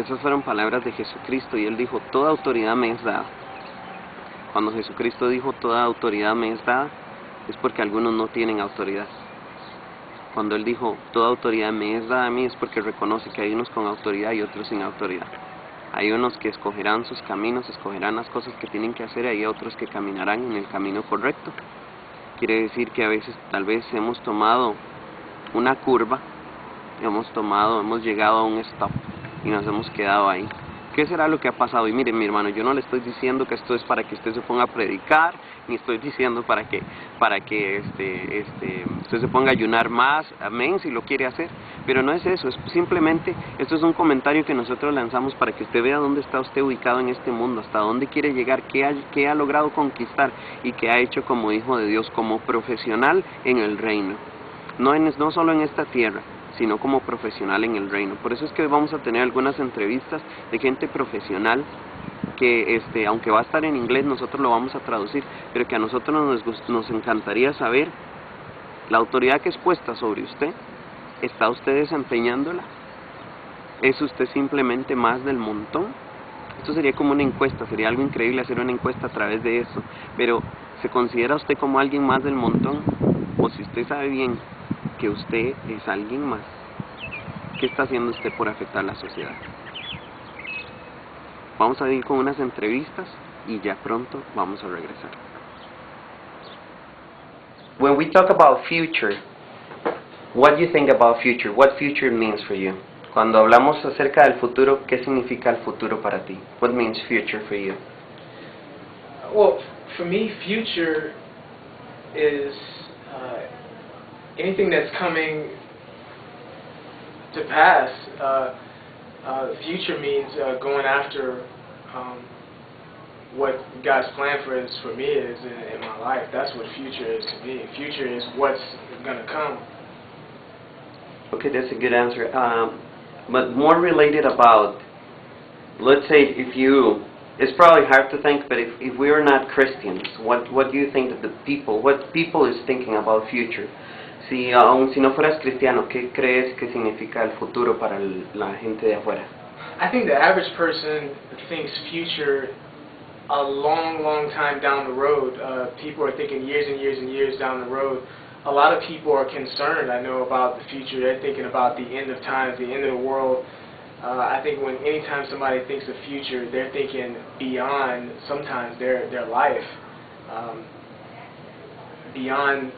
Esas fueron palabras de Jesucristo y Él dijo, toda autoridad me es dada. Cuando Jesucristo dijo, toda autoridad me es dada, es porque algunos no tienen autoridad. Cuando Él dijo, toda autoridad me es dada a mí, es porque reconoce que hay unos con autoridad y otros sin autoridad. Hay unos que escogerán sus caminos, escogerán las cosas que tienen que hacer, y hay otros que caminarán en el camino correcto. Quiere decir que a veces tal vez hemos tomado una curva, hemos llegado a un stop y nos hemos quedado ahí. ¿Qué será lo que ha pasado? Y mire, mi hermano, yo no le estoy diciendo que esto es para que usted se ponga a predicar, ni estoy diciendo para que usted se ponga a ayunar más, amén, si lo quiere hacer, pero no es eso, es simplemente, esto es un comentario que nosotros lanzamos para que usted vea dónde está usted ubicado en este mundo, hasta dónde quiere llegar, qué ha logrado conquistar y qué ha hecho como hijo de Dios, como profesional en el reino, no solo en esta tierra, sino como profesional en el reino. Por eso es que hoy vamos a tener algunas entrevistas de gente profesional que, aunque va a estar en inglés, nosotros lo vamos a traducir, pero que a nosotros nos encantaría saber la autoridad que es puesta sobre usted. ¿Está usted desempeñándola? ¿Es usted simplemente más del montón? Esto sería como una encuesta, sería algo increíble hacer una encuesta a través de eso, pero ¿se considera usted como alguien más del montón? O si usted sabe bien que usted es alguien más, ¿qué está haciendo usted por afectar la sociedad? Vamos a ir con unas entrevistas y ya pronto vamos a regresar. When we talk about future, what do you think about future? What future means for you? Cuando hablamos acerca del futuro, ¿qué significa el futuro para ti? What means future for you? Well, for me, future is anything that's coming to pass. Future means going after what God's plan for me is in my life. That's what future is to me. Future is what's going to come. Okay, that's a good answer. But more related about, let's say it's probably hard to think, but if we are not Christians, what do you think that what people is thinking about future? Aun si no fueras cristiano, ¿qué crees que significa el futuro para la gente de afuera? I think the average person thinks future a long time down the road. People are thinking years and years and years down the road. A lot of people are concerned, I know, about the future. They're thinking about the end of times, the end of the world. I think anytime somebody thinks of future, they're thinking beyond sometimes their life, beyond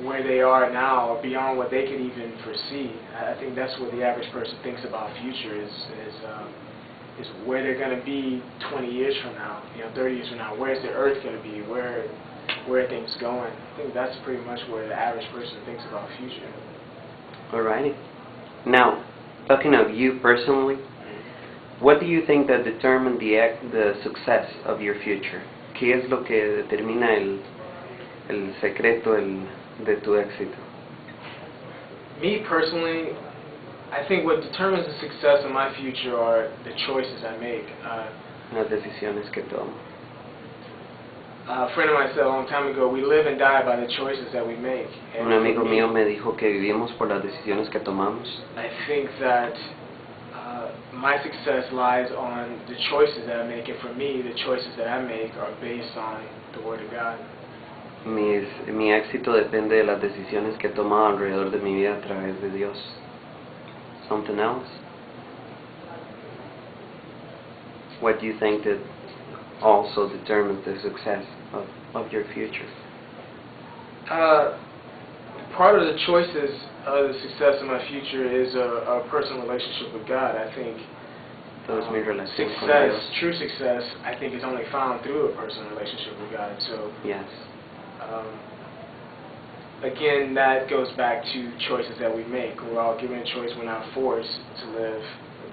where they are now, or beyond what they could even foresee. I think that's what the average person thinks about future is where they're going to be 20 years from now, 30 years from now. Where's the earth going to be? Where are things going? I think that's pretty much where the average person thinks about future. Alrighty. Now, talking of you personally, what do you think that determines the success of your future? ¿Qué es lo que determina el secreto de tu éxito? Me personally, I think what determines the success of my future are the choices I make. Las decisiones que tomo. A friend of mine said a long time ago, we live and die by the choices that we make. Un amigo mío me dijo que vivimos por las decisiones que tomamos. I think that my success lies on the choices that I make, and for me, the choices that I make are based on the Word of God. Mi éxito depende de las decisiones que he tomado alrededor de mi vida a través de Dios. Something else? What do you think that also determines the success of your future? Part of the choices of the success of my future is a personal relationship with God. I think true success, I think, is only found through a personal relationship with God. So yes. Again, that goes back to choices that we make. We're all given a choice. We're not forced to live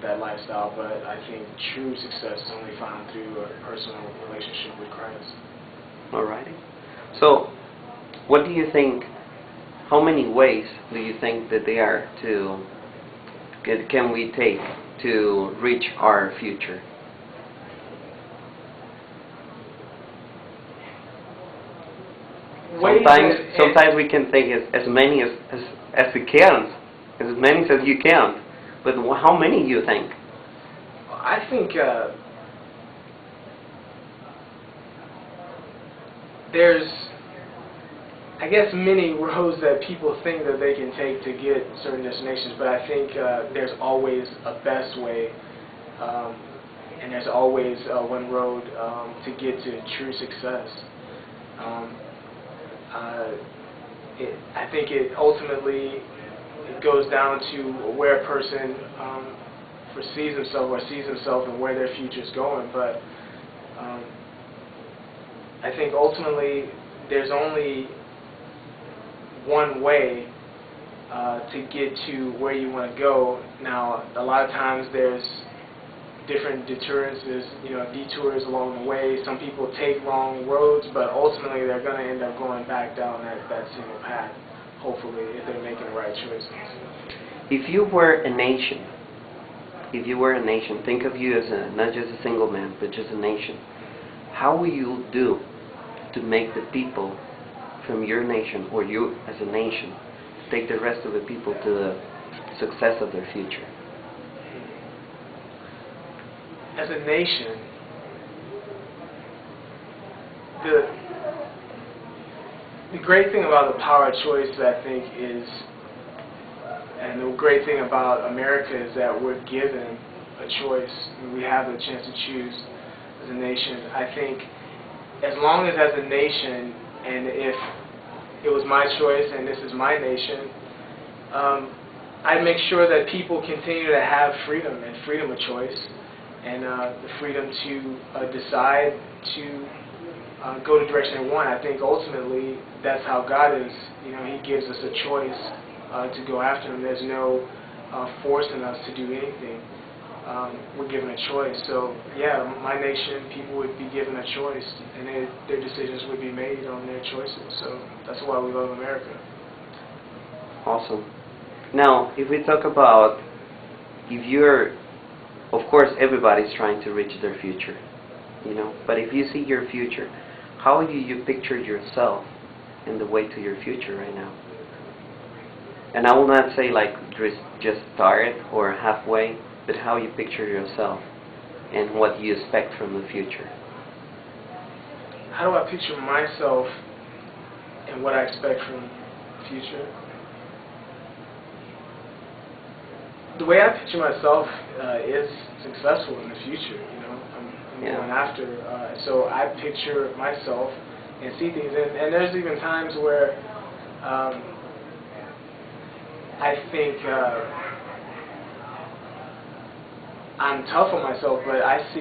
that lifestyle, but I think true success is only found through a personal relationship with Christ. Alrighty. So, what do you think, how many ways do you think that can we take to reach our future? Sometimes we can think as many as we can, as many as you can, but how many do you think? think there's, I guess, many roads that people think that they can take to get certain destinations, but I think there's always a best way, and there's always one road to get to true success. I think it ultimately goes down to where a person foresees himself or sees himself and where their future is going, but I think ultimately there's only one way to get to where you want to go. Now, a lot of times there's different deterrences, detours along the way. Some people take wrong roads, but ultimately they're going to end up going back down that single path, hopefully, if they're making the right choices. If you were a nation, think of you as not just a single man, but just a nation. How will you do to make the people from your nation, or you as a nation, take the rest of the people to the success of their future? As a nation, the great thing about the power of choice, I think, is, and the great thing about America is that we're given a choice. We have the chance to choose as a nation. I think as long as a nation, and if it was my choice and this is my nation, I'd make sure that people continue to have freedom and freedom of choice, and the freedom to decide to go the direction they want. I think ultimately that's how God is. He gives us a choice to go after Him. There's no forcing us to do anything. We're given a choice. So yeah, my nation, people would be given a choice, and their decisions would be made on their choices. So that's why we love America. Awesome. Now, if we talk about, of course everybody's trying to reach their future, but if you see your future, how do you picture yourself in the way to your future right now? And I will not say like just start or halfway, but how you picture yourself and what you expect from the future. How do I picture myself and what I expect from the future? The way I picture myself is successful in the future. I'm going after. So I picture myself and see things, and there's even times where I think I'm tough on myself, but I see